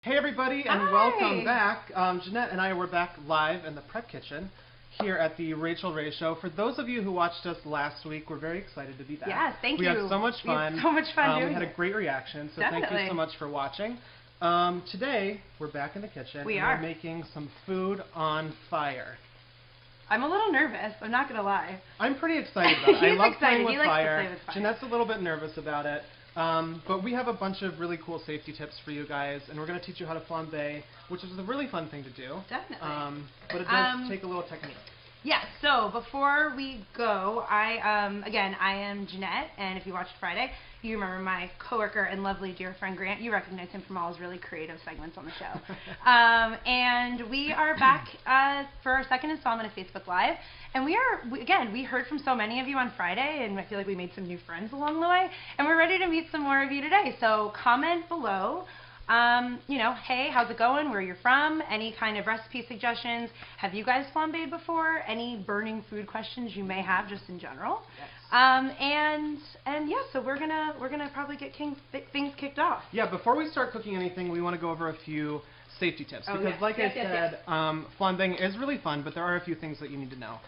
Hey everybody, and Hi. welcome back. Jeanette and I were back live in the prep kitchen here at the Rachael Ray Show. For those of you who watched us last week, we're very excited to be back. Yes, thank you. We had so much fun. We had so much fun doing We had it. a great reaction, so Definitely. thank you so much for watching. Today, we're back in the kitchen. We're making some food on fire. I'm a little nervous, I'm not going to lie. I'm pretty excited about it. I love playing with He likes fire. to play with fire. Jeanette's a little bit nervous about it. But we have a bunch of really cool safety tips for you guys, and we're going to teach you how to flambe, which is a really fun thing to do. Definitely. But it does take a little technique. Yeah, so before we go, I am Jeanette, and if you watched Friday, you remember my coworker and lovely dear friend Grant. You recognize him from all his really creative segments on the show. And we are back for our second installment of Facebook Live. And we heard from so many of you on Friday, and I feel like we made some new friends along the way. And we're ready to meet some more of you today. So comment below. Hey, how's it going? Where you're from? Any kind of recipe suggestions? Have you guys flambéed before? Any burning food questions you may have just in general? Yes. So we're gonna probably get things kicked off. Yeah, before we start cooking anything, we want to go over a few safety tips because, like I said, flambéing is really fun, but there are a few things that you need to know.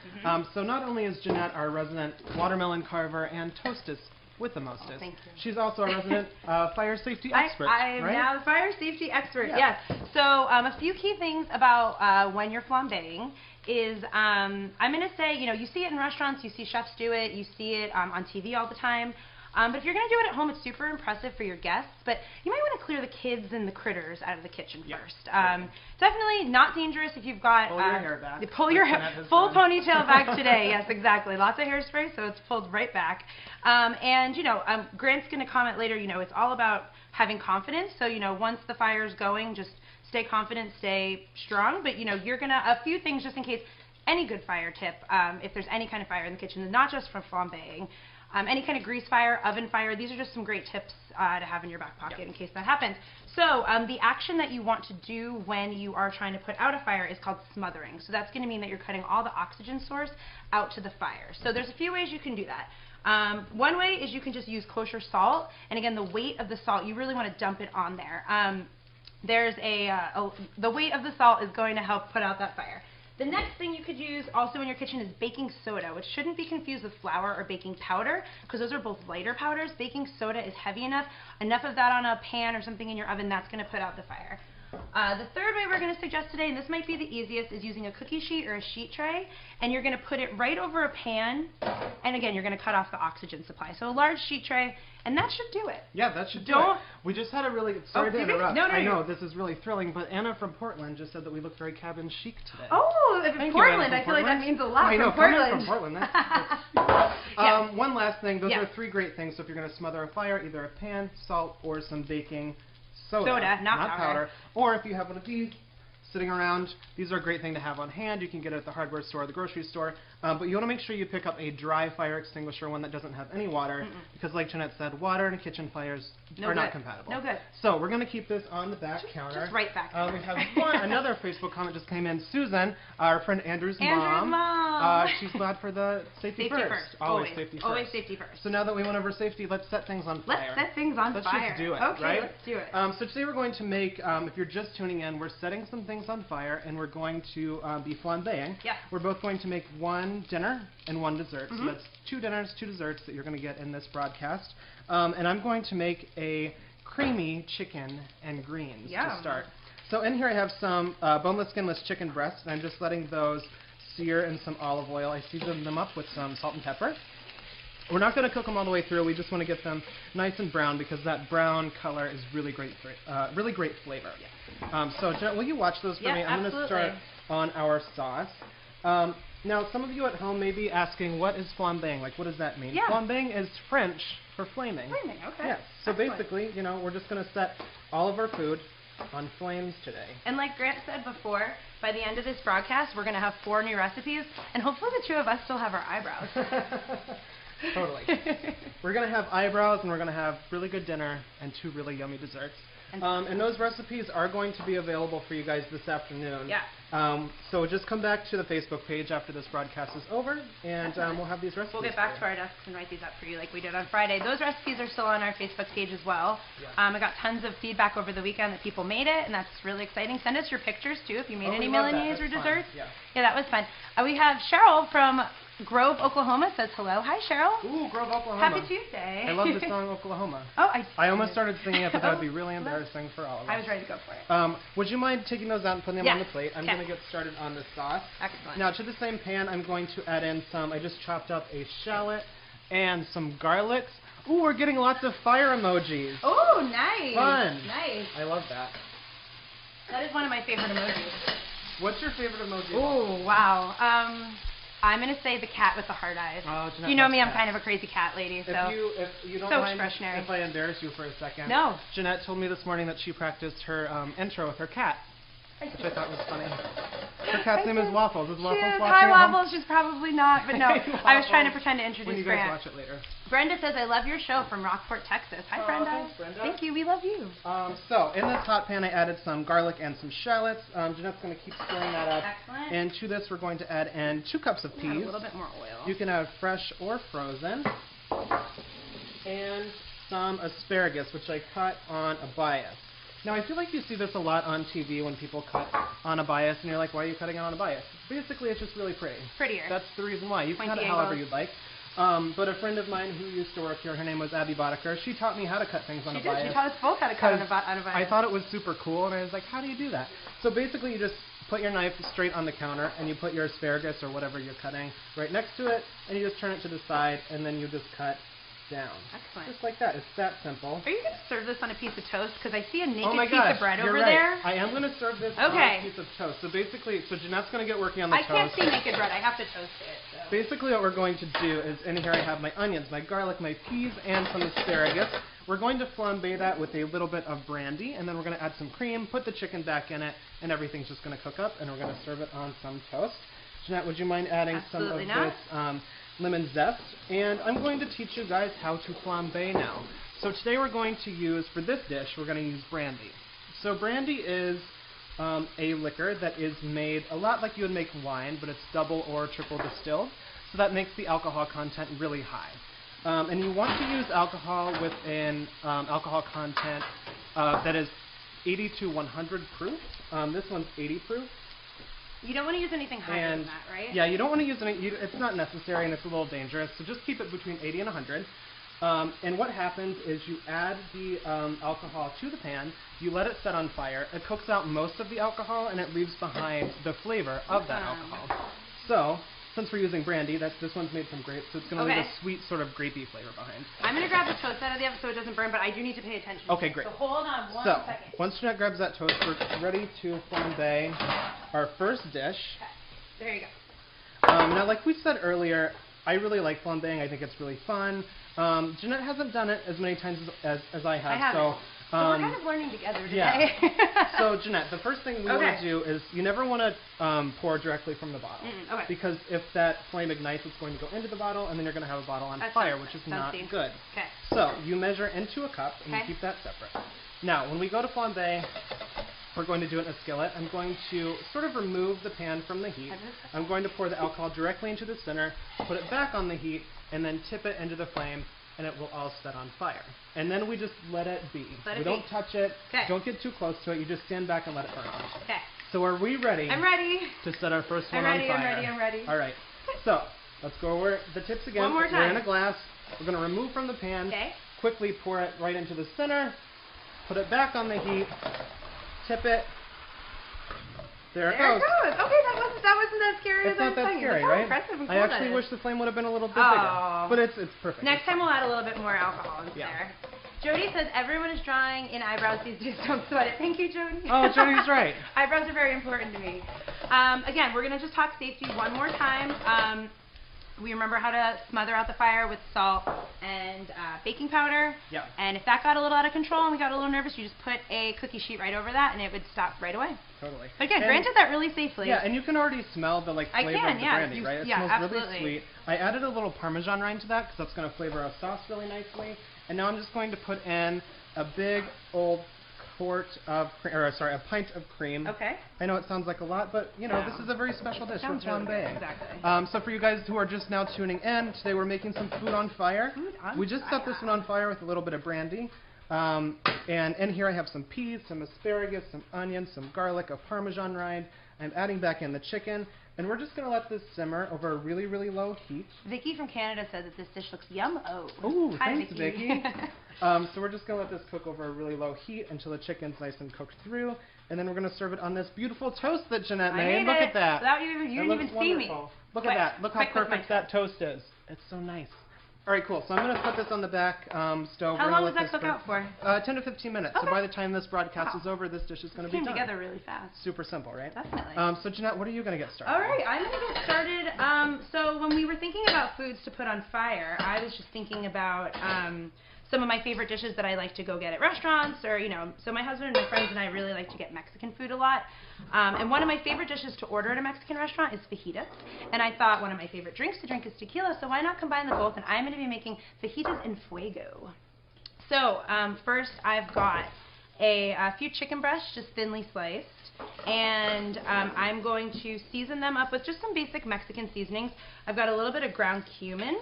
So not only is Jeanette our resident watermelon carver and toastess with the mostest. Oh, thank you. She's also a resident fire safety expert. I am now the fire safety expert, yes. So a few key things about when you're flambéing is I'm going to say, you see it in restaurants, you see chefs do it, you see it on TV all the time. But if you're going to do it at home, it's super impressive for your guests. But you might want to clear the kids and the critters out of the kitchen first. Definitely not dangerous if you've got... Pull your hair back. Pull your full ponytail back today. Yes, exactly. Lots of hairspray, so it's pulled right back. Grant's going to comment later, it's all about having confidence. So, once the fire's going, just stay confident, stay strong. But, you're going to... A few things just in case. Any good fire tip, if there's any kind of fire in the kitchen, not just from flambéing. Any kind of grease fire, oven fire, these are just some great tips to have in your back pocket in case that happens. So the action that you want to do when you are trying to put out a fire is called smothering. So that's going to mean that you're cutting all the oxygen source out to the fire. So there's a few ways you can do that. One way is you can just use kosher salt, and again, the weight of the salt, you really want to dump it on there. The weight of the salt is going to help put out that fire. The next thing you could use also in your kitchen is baking soda, which shouldn't be confused with flour or baking powder, because those are both lighter powders. Baking soda is heavy enough of that on a pan or something in your oven, that's going to put out the fire. The third way we're going to suggest today, and this might be the easiest, is using a cookie sheet or a sheet tray, and you're going to put it right over a pan, and again, you're going to cut off the oxygen supply. So a large sheet tray, and that should do it. Yeah, that should do it. We just had a really... Sorry to interrupt. No, I know, this is really thrilling, but Anna from Portland just said that we look very cabin chic today. Oh, Portland. I feel like that means a lot from Portland. From Portland. One last thing. Those are three great things. So if you're going to smother a fire, either a pan, salt, or some baking soda, not powder. Or if you have one of these sitting around, these are a great thing to have on hand. You can get it at the hardware store or the grocery store. But you want to make sure you pick up a dry fire extinguisher, one that doesn't have any water, because like Jeanette said, water and kitchen fires are not compatible. No good. So we're going to keep this on the back counter. Just right back there. We have another Facebook comment just came in. Susan, our friend Andrew's mom. She's glad for the safety first. Always safety first. Always safety first. So now that we went over safety, let's set things on fire. Let's set things on fire. Let's just do it, okay, right? let's do it. So today we're going to make, if you're just tuning in, we're setting some things on fire, and we're going to be flambéing. Yeah. We're both going to make one dinner and one dessert. So that's 2 dinners, 2 desserts that you're going to get in this broadcast. And I'm going to make a creamy chicken and greens to start. So in here I have some boneless, skinless chicken breasts, and I'm just letting those sear in some olive oil. I season them up with some salt and pepper. We're not going to cook them all the way through. We just want to get them nice and brown because that brown color is really great flavor. Yeah. So Jeanette, will you watch those for me? I'm going to start on our sauce. Now, some of you at home may be asking, what is flambéing? Like, what does that mean? Yeah. Flambéing is French for flaming. Flaming, okay. Yes. So basically, we're just going to set all of our food on flames today. And like Grant said before, by the end of this broadcast, we're going to have 4 new recipes, and hopefully the 2 of us still have our eyebrows. Totally. We're going to have eyebrows, and we're going to have really good dinner and 2 really yummy desserts. And those recipes are going to be available for you guys this afternoon. Yeah. So just come back to the Facebook page after this broadcast is over, and we'll have these recipes. We'll get back to our desks and write these up for you like we did on Friday. Those recipes are still on our Facebook page as well. Yeah. I got tons of feedback over the weekend that people made it, and that's really exciting. Send us your pictures, too, if you made any Milanese or desserts. Yeah, that was fun. We have Cheryl from Grove, Oklahoma says hello. Hi, Cheryl. Ooh, Grove, Oklahoma. Happy Tuesday. I love the song Oklahoma. Oh, I almost started singing it, but that would be really embarrassing for all of us. I was ready to go for it. Would you mind taking those out and putting them on the plate? I'm going to get started on the sauce. Excellent. Now, to the same pan, I'm going to add in some, I just chopped up a shallot and some garlics. Ooh, we're getting lots of fire emojis. Oh, nice. Fun. Nice. I love that. That is one of my favorite emojis. What's your favorite emoji? Oh, wow. I'm going to say the cat with the hard eyes. Oh, Jeanette, you know me, cats. I'm kind of a crazy cat lady. So if you don't so mind expressionary. if I embarrass you for a second. No. Jeanette told me this morning that she practiced her intro with her cat, which I thought was funny. Her cat's name is Waffles. Is Waffles watching Hi, at home? Waffles. She's probably not, but no. I was trying to pretend to introduce when you guys Grant. watch it later. Brenda says, I love your show from Rockport, Texas. Hi, Brenda. Thanks, Brenda. Thank you. We love you. So, in this hot pan, I added some garlic and some shallots. Jeanette's going to keep stirring that up. Excellent. And to this, we're going to add in 2 cups of peas. Add a little bit more oil. You can have fresh or frozen. And some asparagus, which I cut on a bias. Now, I feel like you see this a lot on TV when people cut on a bias, and you're like, why are you cutting it on a bias? Basically, it's just really pretty. Prettier. That's the reason why. You can cut it angles. however you'd like. But a friend of mine who used to work here, her name was Abby Boddicker, she taught me how to cut things on a bias. She did. She taught us both how to cut on a bias. I thought it was super cool, and I was like, how do you do that? So basically, you just put your knife straight on the counter, and you put your asparagus or whatever you're cutting right next to it, and you just turn it to the side, and then you just cut down. Excellent. Just like that. It's that simple. Are you going to serve this on a piece of toast? Because I see a naked piece gosh, of bread you're over right. there. I am going to serve this on a piece of toast. So basically, Jeanette's going to get working on the toast. I can't see naked bread. I have to toast it. So. Basically, what we're going to do is, in here I have my onions, my garlic, my peas, and some asparagus. We're going to flambe that with a little bit of brandy, and then we're going to add some cream, put the chicken back in it, and everything's just going to cook up, and we're going to serve it on some toast. Jeanette, would you mind adding some of this lemon zest? And I'm going to teach you guys how to flambe now. So today we're going to use, for this dish, we're going to use brandy. So brandy is a liquor that is made a lot like you would make wine, but it's double or triple distilled. So that makes the alcohol content really high. And you want to use alcohol with an alcohol content that is 80 to 100 proof. This one's 80 proof. You don't want to use anything higher than that, right? Yeah, you don't want to use any. It's not necessary, and it's a little dangerous. So just keep it between 80 and 100. And what happens is you add the alcohol to the pan. You let it set on fire. It cooks out most of the alcohol, and it leaves behind the flavor of that alcohol. So, since we're using brandy, this one's made from grapes, so it's going to leave a sweet sort of grapey flavor behind. I'm going to grab the toast out of the oven so it doesn't burn, but I do need to pay attention. Okay, great. So hold on one second. Once Jeanette grabs that toast, we're ready to flambe our first dish. Okay. There you go. Now, like we said earlier, I really like flambeing. I think it's really fun. Jeanette hasn't done it as many times as I have. I haven't. So we're kind of learning together today. Yeah. So, Jeanette, the first thing we want to do is you never want to pour directly from the bottle. Okay. Because if that flame ignites, it's going to go into the bottle, and then you're going to have a bottle on fire, which is not good. Okay. So, you measure into a cup, and you keep that separate. Now, when we go to flambe, we're going to do it in a skillet. I'm going to sort of remove the pan from the heat. I'm going to pour the alcohol directly into the center, put it back on the heat, and then tip it into the flame, and it will all set on fire. And then we just let it be. We don't touch it. Don't get too close to it. You just stand back and let it burn. Okay. So are we ready? I'm ready. To set our first one on fire? I'm ready. All right. So let's go over the tips again. One more time. We're in a glass. We're going to remove from the pan. Okay. Quickly pour it right into the center. Put it back on the heat. Tip it. There it goes. Okay, that wasn't that scary as I was It's not that thinking. scary, That's right? Impressive and cool. I actually wish the flame would have been a little bit bigger, but it's perfect. Next time we'll add a little bit more alcohol into there. Jody says everyone is drawing in eyebrows these days. Don't sweat it. Thank you, Jody. Oh, Jody's right. Eyebrows are very important to me. Again, we're going to just talk safety one more time. We remember how to smother out the fire with salt and baking powder. Yeah. And if that got a little out of control and we got a little nervous, you just put a cookie sheet right over that and it would stop right away. Totally. But again, Grant did that really safely. Yeah, and you can already smell the flavor of the brandy, right? It smells really sweet. I added a little Parmesan rind to that because that's going to flavor our sauce really nicely. And now I'm just going to put in a big old pint of cream. Okay. I know it sounds like a lot, but you know, this is a very special dish. Sounds We're really flambeing. good. Exactly. So for you guys who are just now tuning in, today we're making some food on fire. We just set this one on fire with a little bit of brandy. And in here I have some peas, some asparagus, some onions, some garlic, a Parmesan rind. I'm adding back in the chicken. And we're just going to let this simmer over a really, really low heat. Vicky from Canada said that this dish looks yum-o. Ooh, Hi, thanks, Vicky. So we're just going to let this cook over a really low heat until the chicken's nice and cooked through. And then we're going to serve it on this beautiful toast that Jeanette made. Look at that. Without you didn't even see me. Look at that. Look how perfect that toast is. It's so nice. All right, cool. So I'm going to put this on the back stove. How long does that cook out for? 10 to 15 minutes. Okay. So by the time this broadcast is over, this dish is going to be done. Came together really fast. Super simple, right? Definitely. So Jeanette, what are you going to get started? All right, I'm going to get started. So when we were thinking about foods to put on fire, I was just thinking about some of my favorite dishes that I like to go get at restaurants, or so my husband and my friends and I really like to get Mexican food a lot. And one of my favorite dishes to order at a Mexican restaurant is fajitas. And I thought one of my favorite drinks to drink is tequila, so why not combine the both? And I'm going to be making fajitas en fuego. So first I've got a few chicken breasts, just thinly sliced. And I'm going to season them up with just some basic Mexican seasonings. I've got a little bit of ground cumin.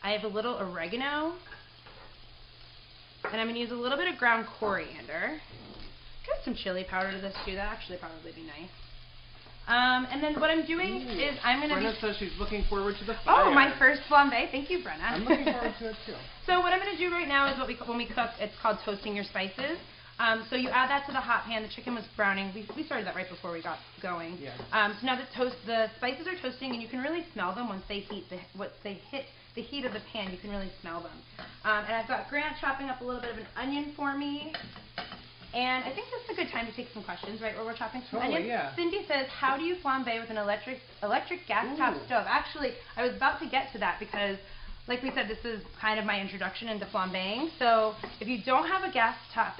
I have a little oregano. And I'm going to use a little bit of ground coriander. Got some chili powder to this too. That actually probably be nice. And then what I'm doing is I'm going to Brenna says she's looking forward to the fire. Oh, my first flambe. Thank you, Brenna. I'm looking forward to it too. So what I'm going to do right now is when we cook, it's called toasting your spices. So you add that to the hot pan. The chicken was browning. We started that right before we got going. Yeah. So now the spices are toasting, and you can really smell them once they hit the heat of the pan. You can really smell them. And I've got Grant chopping up a little bit of an onion for me. And I think this is a good time to take some questions, right, where we're chopping some onions. Yeah. Cindy says, how do you flambe with an electric gas top stove? Actually, I was about to get to that because, like we said, this is kind of my introduction into flambeing. So if you don't have a gas top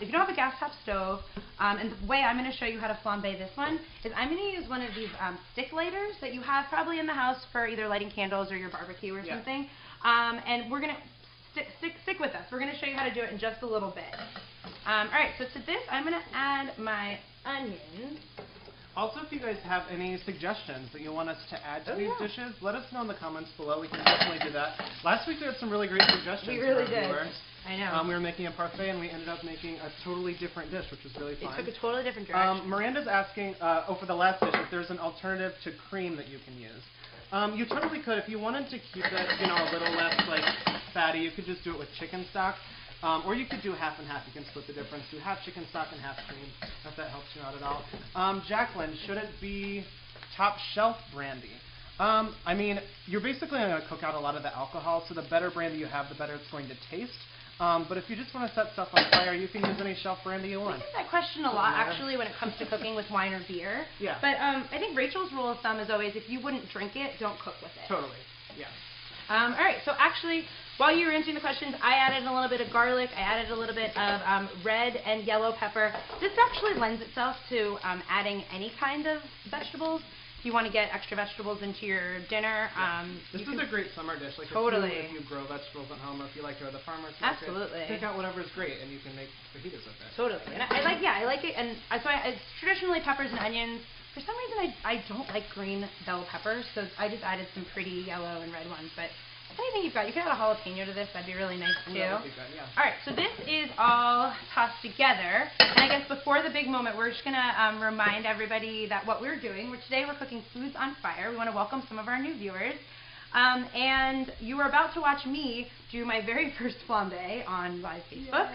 stove, and the way I'm going to show you how to flambe this one is I'm going to use one of these stick lighters that you have probably in the house for either lighting candles or your barbecue or something. And we're going to stick with us. We're going to show you how to do it in just a little bit. All right, so to this, I'm going to add my onions. Also, if you guys have any suggestions that you want us to add to these dishes, let us know in the comments below. We can definitely do that. Last week we had some really great suggestions. We really did. Viewers. I know. We were making a parfait, and we ended up making a totally different dish, which was really fun. It took a totally different direction. Miranda's asking, for the last dish, if there's an alternative to cream that you can use. You totally could. If you wanted to keep it, a little less fatty, you could just do it with chicken stock. Or you could do half and half. You can split the difference. Do half chicken stock and half cream, if that helps you out at all. Jacqueline, should it be top shelf brandy? I mean, you're basically going to cook out a lot of the alcohol, so the better brandy you have, the better it's going to taste. But if you just want to set stuff on fire, you can use any shelf brandy you want. I get that question a lot, actually, when it comes to cooking with wine or beer. Yeah. But I think Rachel's rule of thumb is always, if you wouldn't drink it, don't cook with it. Totally, yeah. All right, so actually, while you were answering the questions, I added a little bit of garlic. I added a little bit of red and yellow pepper. This actually lends itself to adding any kind of vegetables. If you want to get extra vegetables into your dinner. This is a great summer dish. Like totally. If you grow vegetables at home, or if you like to go to the farmer's market. Absolutely. Pick out whatever's great, and you can make fajitas with it. Totally. And I like it. And so it's traditionally peppers and onions. For some reason, I don't like green bell peppers, so I just added some pretty yellow and red ones. But anything you've got, you can add a jalapeno to this. That'd be really nice too. That would be good, yeah. All right, so this is all tossed together, and I guess before the big moment, we're just gonna remind everybody that what we're doing. Today we're cooking foods on fire. We want to welcome some of our new viewers. And you are about to watch me do my very first flambe on live Facebook.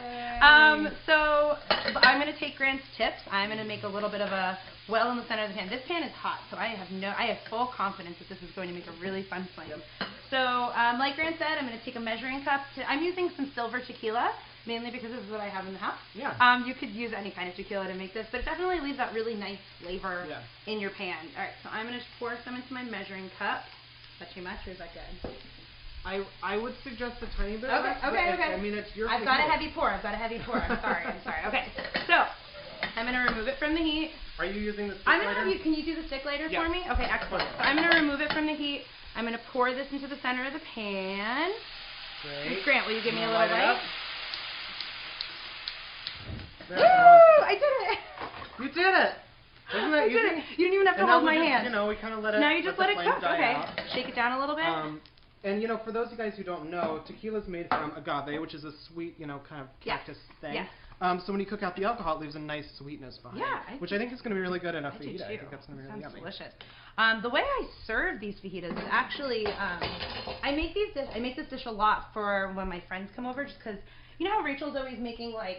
So I'm going to take Grant's tips. I'm going to make a little bit of a well in the center of the pan. This pan is hot, so I have full confidence that this is going to make a really fun flame. So like Grant said, I'm going to take a measuring cup. I'm using some silver tequila, mainly because this is what I have in the house. Yeah. You could use any kind of tequila to make this, but it definitely leaves that really nice flavor in your pan. All right, so I'm going to pour some into my measuring cup. Is that too much, or is that good? I would suggest a tiny bit. Okay. I mean, it's your. I've got a heavy pour. I'm sorry. Okay. So I'm going to remove it from the heat. Are you using the stick lighter? Can you do the stick lighter for me? Okay, excellent. So I'm going to remove it from the heat. I'm going to pour this into the center of the pan. Great. Grant, will you give me a little light? Woo! I did it. You did it. Isn't that easy? You didn't even have to hold my hand. You know, we kind of let it. Now you just let it cook. Okay. Out. Shake it down a little bit. And you know, for those of you guys who don't know, tequila is made from agave, which is a sweet, you know, kind of cactus thing. Yes. So when you cook out the alcohol, it leaves a nice sweetness behind. Which I think is going to be really good in a fajita. I think that's going to be really yummy. Delicious. The way I serve these fajitas is actually, I make this dish a lot for when my friends come over, just because. You know how Rachel's always making like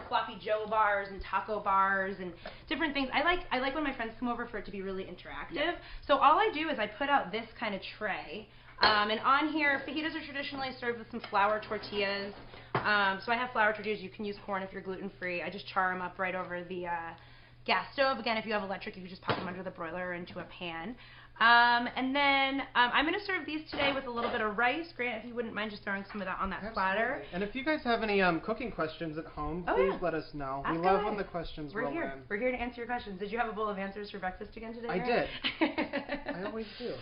sloppy Joe bars and taco bars and different things. I like when my friends come over for it to be really interactive. Yeah. So all I do is I put out this kind of tray, and on here fajitas are traditionally served with some flour tortillas. So I have flour tortillas. You can use corn if you're gluten free. I just char them up right over the gas stove. Again, if you have electric, you can just pop them under the broiler or into a pan. And then I'm going to serve these today with a little bit of rice. Grant, if you wouldn't mind just throwing some of that on that platter. And if you guys have any cooking questions at home, please let us know. We love when the questions roll in. We're here to answer your questions. Did you have a bowl of answers for breakfast again today? I did. I always do.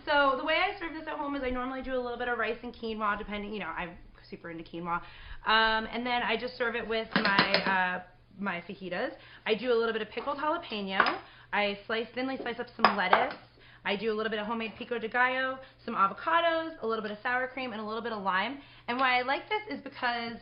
So the way I serve this at home is I normally do a little bit of rice and quinoa, depending, you know, I'm super into quinoa. And then I just serve it with my my fajitas. I do a little bit of pickled jalapeno. I thinly slice up some lettuce. I do a little bit of homemade pico de gallo, some avocados, a little bit of sour cream, and a little bit of lime. And why I like this is because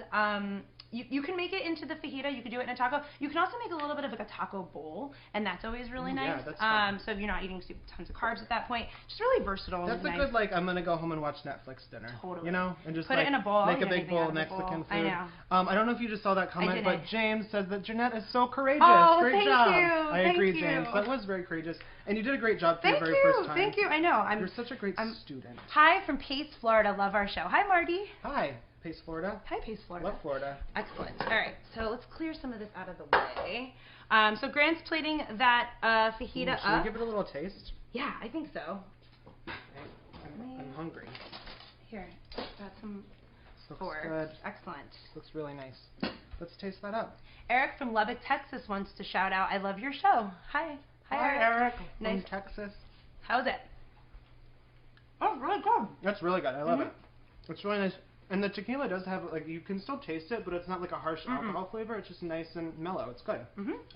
you can make it into the fajita. You can do it in a taco. You can also make a little bit of like a taco bowl, and that's always really nice. Yeah, that's fun. So if you're not eating tons of carbs at that point, just really versatile. That's a good, like, I'm going to go home and watch Netflix dinner. Totally. You know? And just put it in a bowl. Make a big bowl of Mexican food. I know. I don't know if you just saw that comment, but James says that Jeanette is so courageous. Oh, great thank job. you. I agree, James. That was very courageous. And you did a great job for your very first time. Thank you. I know. You're such a great student. Hi from Pace, Florida. Love our show. Hi, Marty. Hi, Pace, Florida. Hi, Pace, Florida. Love Florida. Excellent. All right, so let's clear some of this out of the way. So Grant's plating that fajita up. Should we give it a little taste? Yeah, I think so. I'm hungry. Here, got some looks forks. Good. Excellent. Looks really nice. Let's taste that up. Eric from Lubbock, Texas wants to shout out, I love your show. Hi. Hi, Eric. Nice. From Texas. How's it? Oh, really good. That's really good. I love it. It's really nice. And the tequila does have, like, you can still taste it, but it's not like a harsh alcohol flavor. It's just nice and mellow. It's good.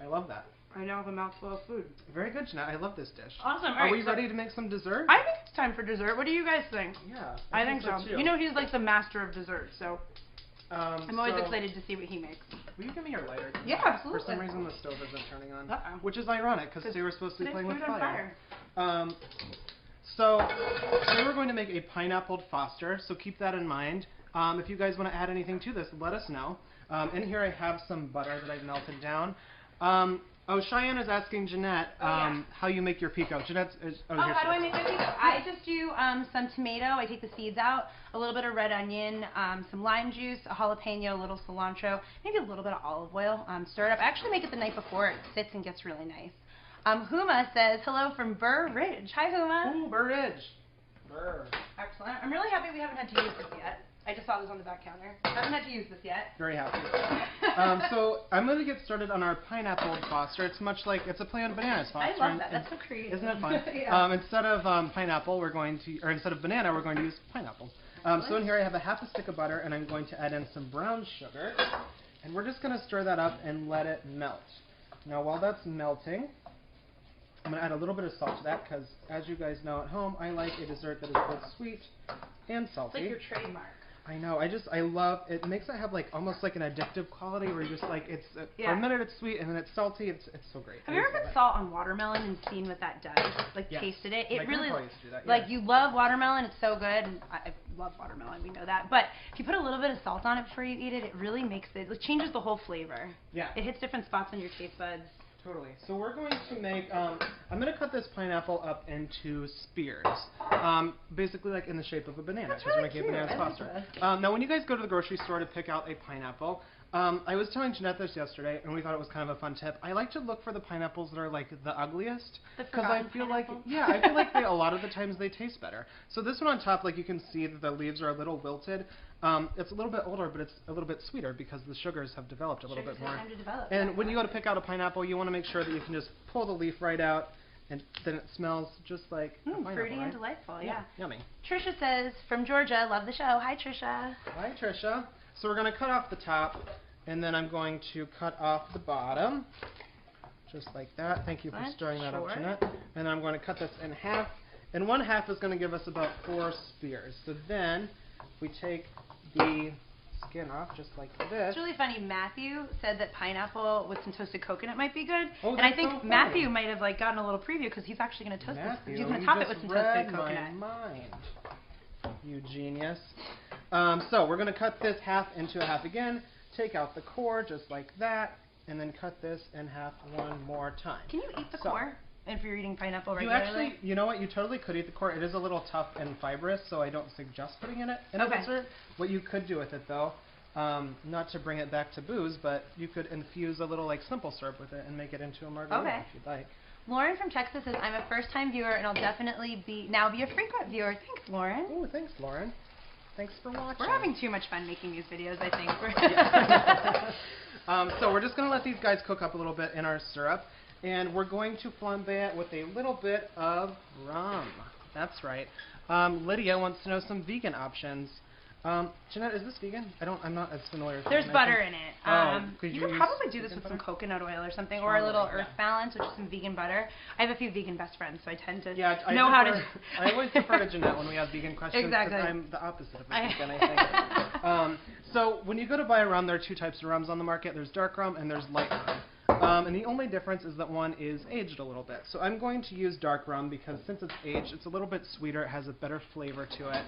I love that. I now have a mouthful of food. Very good, Jeanette. I love this dish. Awesome. Are we ready to make some dessert? I think it's time for dessert. What do you guys think? Yeah. I think so. Too. You know he's like the master of dessert, so I'm always excited to see what he makes. Will you give me your lighter? Yeah, absolutely. For some reason the stove isn't turning on. Which is ironic, because they were supposed to be playing with fire. So today we're going to make a pineappled Foster, so keep that in mind. If you guys want to add anything to this, let us know. In here I have some butter that I've melted down. Cheyenne is asking Jeanette how you make your pico. Jeanette's... how do I make my pico? I just do some tomato. I take the seeds out, a little bit of red onion, some lime juice, a jalapeno, a little cilantro, maybe a little bit of olive oil. Stir it up. I actually make it the night before. It sits and gets really nice. Huma says, hello from Burr Ridge. Hi, Huma. Ooh, Burr Ridge. Burr. Excellent. I'm really happy we haven't had to use this yet. I just saw this on the back counter. Haven't had to use this yet. Very happy. So I'm going to get started on our pineapple Foster. It's much like, it's a play on bananas Foster. I love that. That's so creative. Isn't it fun? Instead of pineapple, instead of banana, we're going to use pineapple. So in here I have a half a stick of butter, and I'm going to add in some brown sugar. And we're just going to stir that up and let it melt. Now while that's melting, I'm going to add a little bit of salt to that, because as you guys know at home, I like a dessert that is both sweet and salty. It's like your trademark. I know. I love it. Makes it have like almost like an addictive quality where you're just like for a minute it's sweet and then it's salty. It's so great. Have you ever put salt on watermelon and seen what that does? Like tasted it? It really used to do that, like you love watermelon. It's so good. And I love watermelon. We know that. But if you put a little bit of salt on it before you eat it, it really makes it changes the whole flavor. Yeah. It hits different spots on your taste buds. Totally. So we're going to make, I'm going to cut this pineapple up into spears, basically like in the shape of a banana. That's really cute. We're making a banana Foster. Now when you guys go to the grocery store to pick out a pineapple, I was telling Jeanette this yesterday, and we thought it was kind of a fun tip. I like to look for the pineapples that are like the ugliest, because I feel like, a lot of the times they taste better. So this one on top, like you can see that the leaves are a little wilted. It's a little bit older, but it's a little bit sweeter because the sugars have developed a little bit more. Time to develop. And when you go to pick out a pineapple, you want to make sure that you can just pull the leaf right out, and then it smells just like a pineapple, fruity and right? delightful, yeah. Yummy. Trisha says, from Georgia, love the show. Hi, Trisha. Hi, Trisha. So we're going to cut off the top, And then I'm going to cut off the bottom, just like that. Thank you for stirring that up, Jeanette. And I'm going to cut this in half. And 1/2 is going to give us about 4 spears. So then we take the skin off just like this. It's really funny. Matthew said that pineapple with some toasted coconut might be good. Oh, and I think Matthew might have like gotten a little preview because he's actually going to toast this. He's going to top it with some toasted coconut. Mind. You genius. So we're going to cut this half into a half again. Take out the core just like that, and then cut this in half one more time. Can you eat the core if you're eating pineapple regularly? You actually, you know what? You totally could eat the core. It is a little tough and fibrous, so I don't suggest putting it in a dessert. What you could do with it, though, not to bring it back to booze, but you could infuse a little like simple syrup with it and make it into a margarita if you'd like. Lauren from Texas says, I'm a first-time viewer, and I'll definitely be a frequent viewer. Thanks, Lauren. Oh, thanks, Lauren. Thanks for watching. We're having too much fun making these videos, I think. So we're just going to let these guys cook up a little bit in our syrup, and we're going to flambe it with a little bit of rum. That's right. Lydia wants to know some vegan options. Jeanette, is this vegan? I'm not as familiar with it. There's butter in it. You could probably do this with butter? some coconut oil or something, or a little Earth Balance, which is some vegan butter. I have a few vegan best friends, so I tend to know how to. I always defer to Jeanette when we have vegan questions. Exactly. I'm the opposite of a vegan, I think. So when you go to buy a rum, there are 2 types of rums on the market. There's dark rum and there's light rum. And the only difference is that one is aged a little bit. So I'm going to use dark rum because since it's aged, it's a little bit sweeter. It has a better flavor to it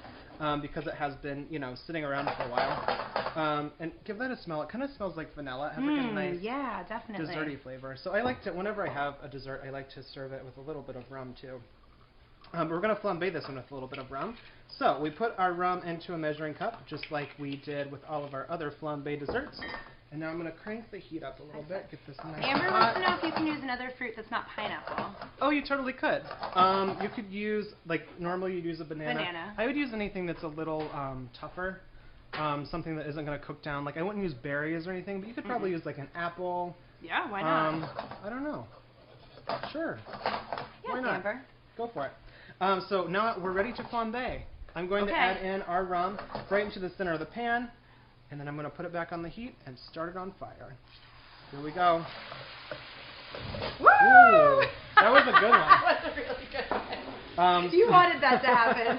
because it has been, sitting around for a while. And give that a smell. It kind of smells like vanilla. It has like a nice definitely. desserty flavor. So I like to, whenever I have a dessert, I like to serve it with a little bit of rum too. We're going to flambe this one with a little bit of rum. So we put our rum into a measuring cup, just like we did with all of our other flambe desserts. And now I'm going to crank the heat up a little bit, get this nice Amber wants to know if you can use another fruit that's not pineapple. Oh, you totally could. You could use, normally you'd use a banana. I would use anything that's a little tougher, something that isn't going to cook down. Like, I wouldn't use berries or anything, but you could probably use, like, an apple. Yeah, why not? I don't know. Sure. Yes, why not? Amber. Go for it. So now we're ready to flambe. I'm going to add in our rum right into the center of the pan. And then I'm going to put it back on the heat and start it on fire. Here we go. Woo! Ooh, that was a good one. That was a really good one. You wanted that to happen.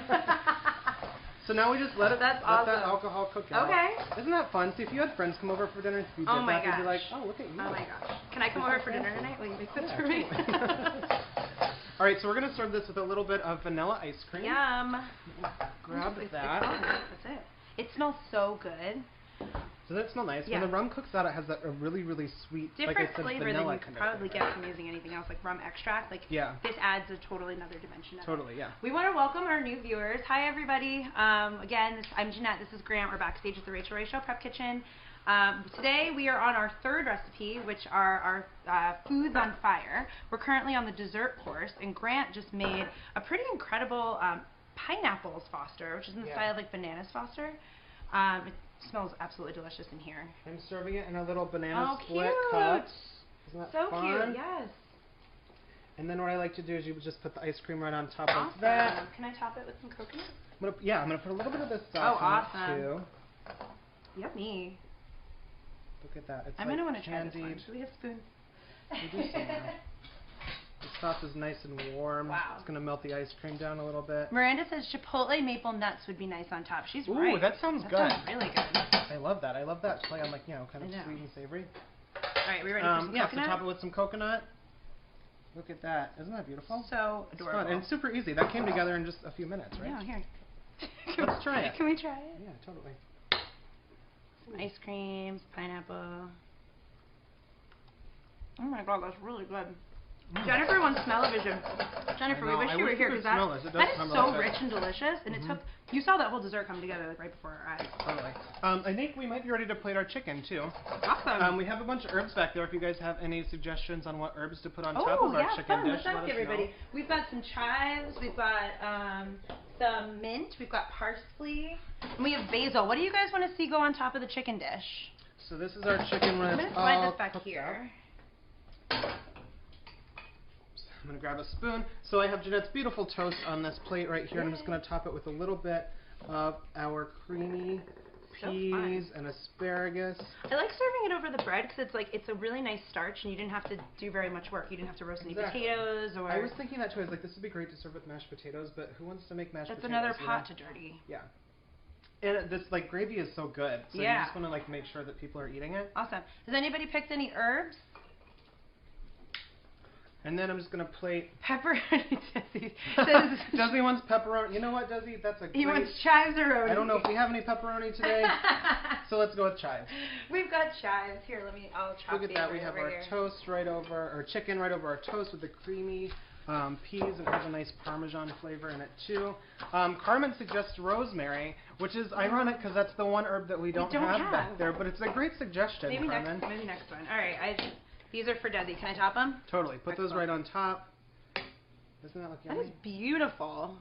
So now we just let that alcohol cook out. Okay. Isn't that fun? See, if you had friends come over for dinner, you'd be like, oh, look at you. Oh my gosh. Can I come over for dinner tonight? Will you make this for me? All right, so we're going to serve this with a little bit of vanilla ice cream. Yum. Grab that. That's it. It smells so good. Does that smell nice? Yeah. When the rum cooks out, it has that a really, really sweet, different like I said, flavor than you could kind of probably get from using anything else, like rum extract. Like this adds a totally another dimension. Totally, yeah. We want to welcome our new viewers. Hi, everybody. Again, I'm Jeanette. This is Grant. We're backstage at the Rachael Prep Kitchen. Today we are on our 3rd recipe, which are our foods on fire. We're currently on the dessert course, and Grant just made a pretty incredible pineapples Foster, which is in the style of like bananas Foster. It smells absolutely delicious in here. I'm serving it in a little banana split cup. Isn't that so fun? Cute, yes. And then what I like to do is you just put the ice cream right on top of that. Can I top it with some coconut? I'm going to put a little bit of this sauce in it too. Yummy. Look at that. It's I'm going to want to try this one. Do we have spoons? We do some. The sauce is nice and warm. Wow. It's going to melt the ice cream down a little bit. Miranda says chipotle maple nuts would be nice on top. She's right. Ooh, that sounds good. That sounds really good. I love that. I love that play on, kind of sweet and savory. All right, we ready for some coconut? So top it with some coconut. Look at that. Isn't that beautiful? So adorable. It's fun. And it's super easy. That came together in just a few minutes, right? Yeah, here. Let's try it. Can we try it? Yeah, totally. Some ice creams, pineapple. Oh my god, that's really good. Jennifer wants smell-o-vision. Jennifer, we wish you were here because that is so rich and delicious, and it took. You saw that whole dessert come together right before our eyes. Totally. I think we might be ready to plate our chicken too. Awesome. We have a bunch of herbs back there. If you guys have any suggestions on what herbs to put on top of our chicken dish, let's ask everybody. We've got some chives. We've got some mint. We've got parsley, and we have basil. What do you guys want to see go on top of the chicken dish? So this is our chicken when it's all I'm gonna slide this back here. I'm going to grab a spoon. So I have Jeanette's beautiful toast on this plate right here. I'm just going to top it with a little bit of our creamy peas and asparagus. I like serving it over the bread because it's a really nice starch and you didn't have to do very much work. You didn't have to roast any potatoes or. I was thinking that too. I was like, this would be great to serve with mashed potatoes, but who wants to make mashed potatoes? That's another pot to dirty. Yeah. And this gravy is so good. So you just want to make sure that people are eating it. Awesome. Has anybody picked any herbs? And then I'm just going to plate... Pepperoni. Desi wants pepperoni. You know what, Desi? That's a great... He wants chives-a-roni. I don't know if we have any pepperoni today, so let's go with chives. We've got chives. Here, I'll chop these. Look at that. We have our toast right over, or chicken right over our toast with the creamy peas, and it has a nice Parmesan flavor in it, too. Carmen suggests rosemary, which is ironic because that's the one herb that we don't have back there, but it's a great suggestion, Carmen. Maybe next one. All right, these are for Desi. Can I top them? Totally. Put those right on top. Doesn't that look yummy? That is beautiful.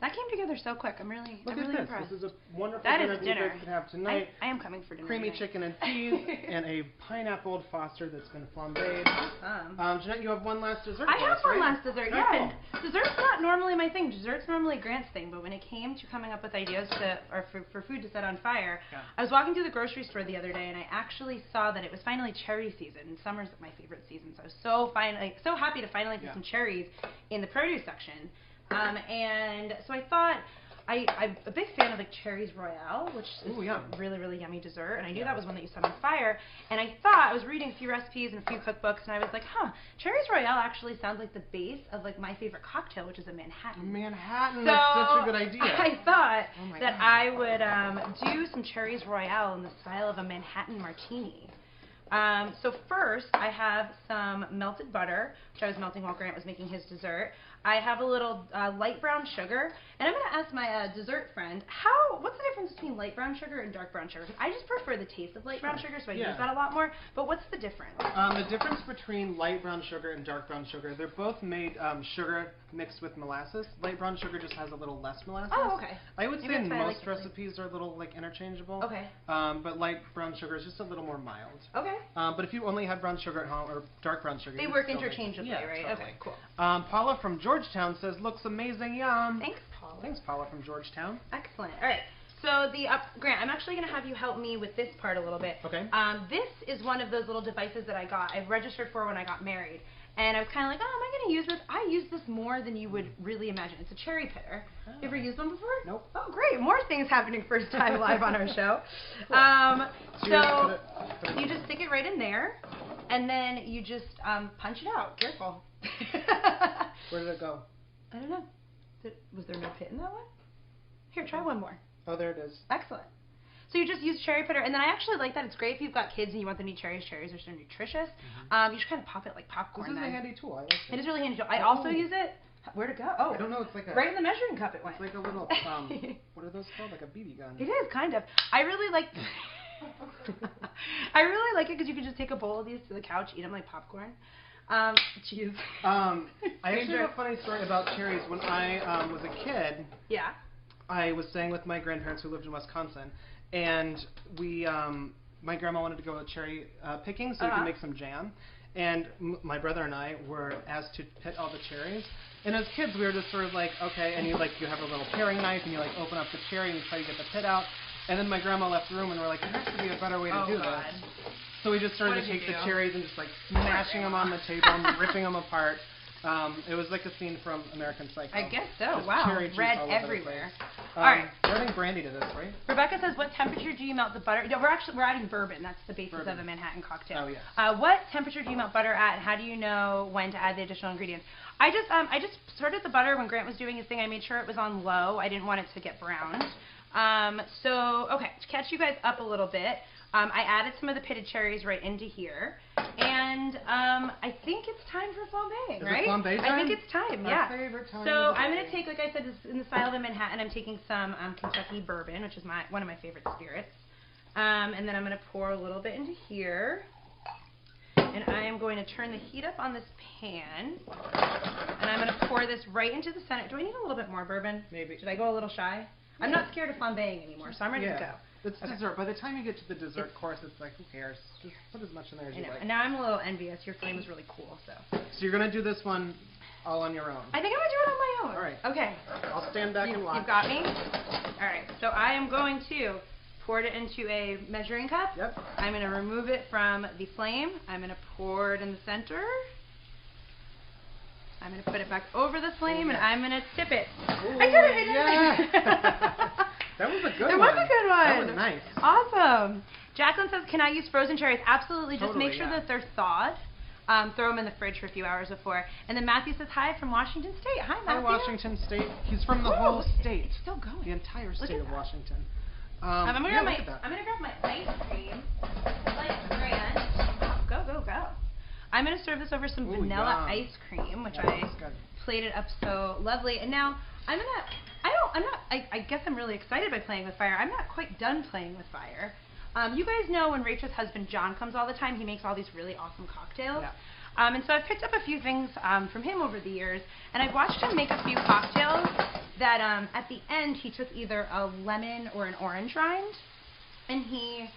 That came together so quick. I'm really impressed. This is a wonderful dinner that you guys can have tonight. I am coming for dinner. Creamy chicken and peas and a pineapple Foster that's been flambéed. Jeanette, you have one last dessert. I have one last dessert. Yeah. Cool. Dessert's not normally my thing. Dessert's normally Grant's thing. But when it came to coming up with ideas for food to set on fire, I was walking through the grocery store the other day and I actually saw that it was finally cherry season. And summer's my favorite season, so I was so happy to finally see some cherries in the produce section. And so I thought, I'm a big fan of cherries royale, which is a really, really yummy dessert. And I knew that was one that you set on fire. And I thought, I was reading a few recipes and a few cookbooks, and I was like, cherries royale actually sounds like the base of my favorite cocktail, which is a Manhattan. That's such a good idea. I thought that I would do some cherries royale in the style of a Manhattan martini. So first, I have some melted butter, which I was melting while Grant was making his dessert. I have a little light brown sugar, and I'm going to ask my dessert friend, what's the difference between light brown sugar and dark brown sugar? I just prefer the taste of light brown sugar, so I use that a lot more, but what's the difference? The difference between light brown sugar and dark brown sugar, they're both made sugar mixed with molasses. Light brown sugar just has a little less molasses. Oh, okay. I would say most recipes are a little interchangeable. Okay. But light brown sugar is just a little more mild. Okay. But if you only have brown sugar at home, or dark brown sugar, they work interchangeably, right? Totally. Okay, cool. Paula from Georgetown says, looks amazing, yum. Thanks, Paula. Thanks, Paula from Georgetown. Excellent. All right. So Grant, I'm actually going to have you help me with this part a little bit. Okay. This is one of those little devices that I registered for when I got married. And I was kind of like, am I going to use this? I use this more than you would really imagine. It's a cherry pitter. Oh. You ever used one before? Nope. Oh, great. More things happening first time live on our show. Cool. So you just stick it right in there, and then you just punch it out. Careful. Where did it go? I don't know. Was there no pit in that one? Here, try one more. Oh, there it is. Excellent. So you just use cherry pitter, and then I actually like that. It's great if you've got kids and you want them to eat cherries. Cherries are so nutritious. You just kind of pop it like popcorn. This is a handy tool. I like it. It is really handy tool. I also use it. Where'd it go? Oh, I don't know. It's like right in the measuring cup. It went. It's like a little. What are those called? Like a BB gun. It is kind of. I really like. I really like it because you can just take a bowl of these to the couch, eat them like popcorn. Cheese. I actually have a funny story about cherries. When I was a kid, I was staying with my grandparents who lived in Wisconsin, and we, my grandma wanted to go cherry picking so we could make some jam. And my brother and I were asked to pit all the cherries. And as kids, we were just sort of like, okay, and you have a little paring knife, and you open up the cherry and you try to get the pit out. And then my grandma left the room, and we're like, there has to be a better way to do this. So we just started to take the cherries and just smashing them on the table and ripping them apart. It was like a scene from American Psycho. I guess so. Just wow. Red everywhere. All right. We're adding brandy to this, right? Rebecca says, what temperature do you melt the butter? No, we're adding bourbon. That's the basis of a Manhattan cocktail. Oh, yes. What temperature do you melt butter at, and how do you know when to add the additional ingredients? I just started the butter when Grant was doing his thing. I made sure it was on low. I didn't want it to get browned. Okay, to catch you guys up a little bit, I added some of the pitted cherries right into here, and I think it's time for flambéing, right? Is it flambé time? I think it's time, My yeah. favorite time. So I'm going to take, like I said, this in the style of a Manhattan. I'm taking some Kentucky bourbon, which is one of my favorite spirits, and then I'm going to pour a little bit into here. And I am going to turn the heat up on this pan, and I'm going to pour this right into the center. Do I need a little bit more bourbon? Maybe. Did I go a little shy? I'm not scared of flambéing anymore, so I'm ready to go. It's dessert. By the time you get to the dessert course, it's like, who cares? Just put as much in there as you like. And now I'm a little envious. Your flame is really cool, so. So you're going to do this one all on your own? I think I'm going to do it on my own. All right. Okay. I'll stand back and watch. You've got me? All right. So I am going to poured it into a measuring cup. Yep. I'm going to remove it from the flame. I'm going to pour it in the center. I'm going to put it back over the flame, and I'm going to tip it. Ooh, I did it! Yeah. That was a good one. It was a good one. That was nice. Awesome. Jacqueline says, can I use frozen cherries? Absolutely. Just Totally, make sure yeah. that they're thawed. Throw them in the fridge for a few hours before. And then Matthew says, hi from Washington State. Hi, Matthew. Hi, Washington State. He's from the whole state. It's still going. The entire state of Washington. I'm going to grab my ice cream. Like Grant. Go. I'm going to serve this over some vanilla ice cream, which I plated up so lovely. And now I'm going to, I guess I'm really excited by playing with fire. I'm not quite done playing with fire. You guys know when Rachel's husband John comes all the time, he makes all these really awesome cocktails. Yeah. And so I've picked up a few things from him over the years, and I've watched him make a few cocktails that at the end he took either a lemon or an orange rind, and he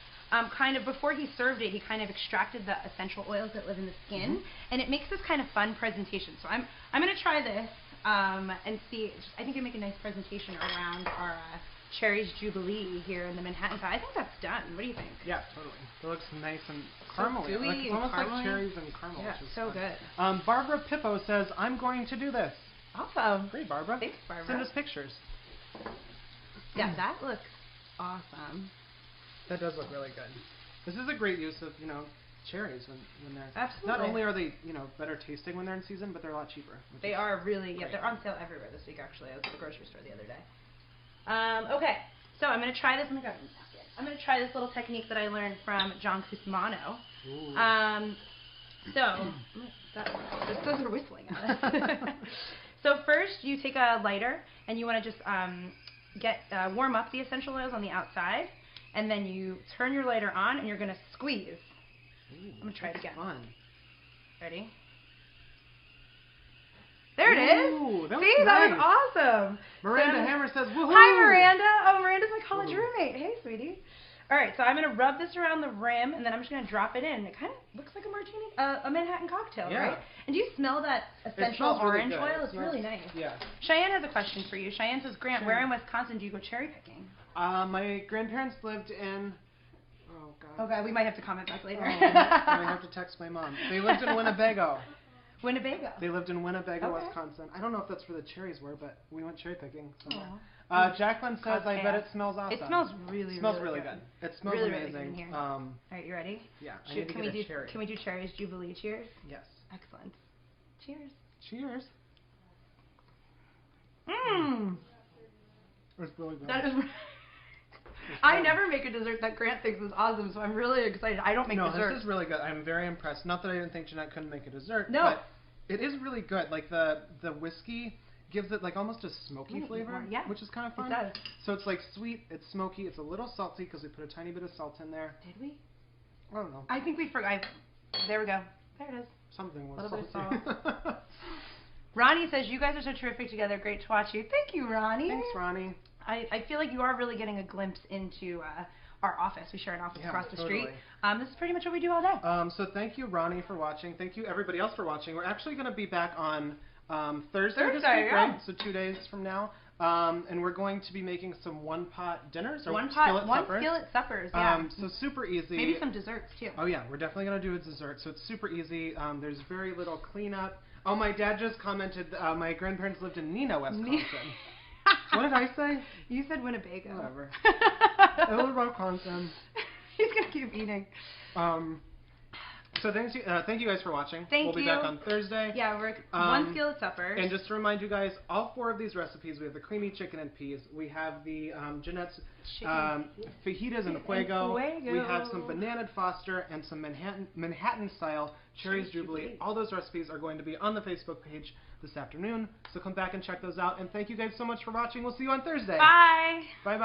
kind of, before he served it, he kind of extracted the essential oils that live in the skin, and it makes this kind of fun presentation. So I'm going to try this and see. I think it'll make a nice presentation around our Cherries Jubilee here in the Manhattan side. I think that's done. What do you think? Yeah, totally. It looks nice and caramely. So gooey it's almost caramely. like cherries and caramel. Yeah, which is so fun. good. Barbara Pippo says, I'm going to do this. Awesome. Great, Barbara. Thanks, Barbara. Send us pictures. Yeah, that looks awesome. That does look really good. This is a great use of, cherries when they're... Absolutely. Not only are they, better tasting when they're in season, but they're a lot cheaper. They are really, they're on sale everywhere this week, actually. I was at the grocery store the other day. Okay. So I'm going to try this. I'm going to try this little technique that I learned from John Cusmano. Those are whistling at us. So first you take a lighter and you want to just warm up the essential oils on the outside, and then you turn your lighter on and you're going to squeeze. I'm going to try it again. Fun. Ready? There it is. That See, was that nice. was awesome. Miranda Hammer says, woohoo! Hi, Miranda. Oh, Miranda's my college roommate. Hey, sweetie. All right, so I'm going to rub this around the rim, and then I'm just going to drop it in. It kind of looks like a martini, a Manhattan cocktail, right? And do you smell that essential orange oil? It's really nice. Yeah. Cheyenne has a question for you. Cheyenne says, Grant, where in Wisconsin do you go cherry picking? My grandparents lived in... Oh, God. Okay, we might have to comment back later. I have to text my mom. They lived in Winnebago. Winnebago. They lived in Winnebago, Wisconsin. I don't know if that's where the cherries were, but we went cherry picking somewhere. Jacqueline says, I bet it smells awesome. It smells really, really good. It smells really, amazing. Really good in here. All right, you ready? Yeah. Can we do Cherries Jubilee cheers? Yes. Excellent. Cheers. Cheers. Mmm. It's really good. That is. I never make a dessert that Grant thinks is awesome, so I'm really excited. I don't make desserts. No, this is really good. I'm very impressed. Not that I didn't think Jeanette couldn't make a dessert, no. But it is really good. Like the whiskey gives it like almost a smoky flavor, which is kind of fun. It does. So it's like sweet, it's smoky, it's a little salty because we put a tiny bit of salt in there. Did we? I don't know. I think we forgot. There we go. There it is. Something was salty. Bit of salt. Ronnie says, you guys are so terrific together. Great to watch you. Thank you, Ronnie. Thanks, Ronnie. I feel like you are really getting a glimpse into our office. We share an office across the street. This is pretty much what we do all day. So thank you, Ronnie, for watching. Thank you, everybody else, for watching. We're actually going to be back on Thursday this week, right? So 2 days from now. And we're going to be making some one-pot dinners or skillet suppers. Yeah. So super easy. Maybe some desserts, too. Oh, yeah. We're definitely going to do a dessert. So it's super easy. There's very little cleanup. Oh, my dad just commented my grandparents lived in Neenah, Wisconsin. What did I say? You said Winnebago. Whatever. It was Wisconsin. He's going to keep eating. So thank you guys for watching. We'll be back on Thursday. Yeah, we're one skillet supper. And just to remind you guys, all 4 of these recipes, we have the creamy chicken and peas. We have the Jeanette's fajitas and fuego. We have some banana foster and some Manhattan style Cherries Jubilee. All those recipes are going to be on the Facebook page this afternoon. So come back and check those out. And thank you guys so much for watching. We'll see you on Thursday. Bye. Bye-bye.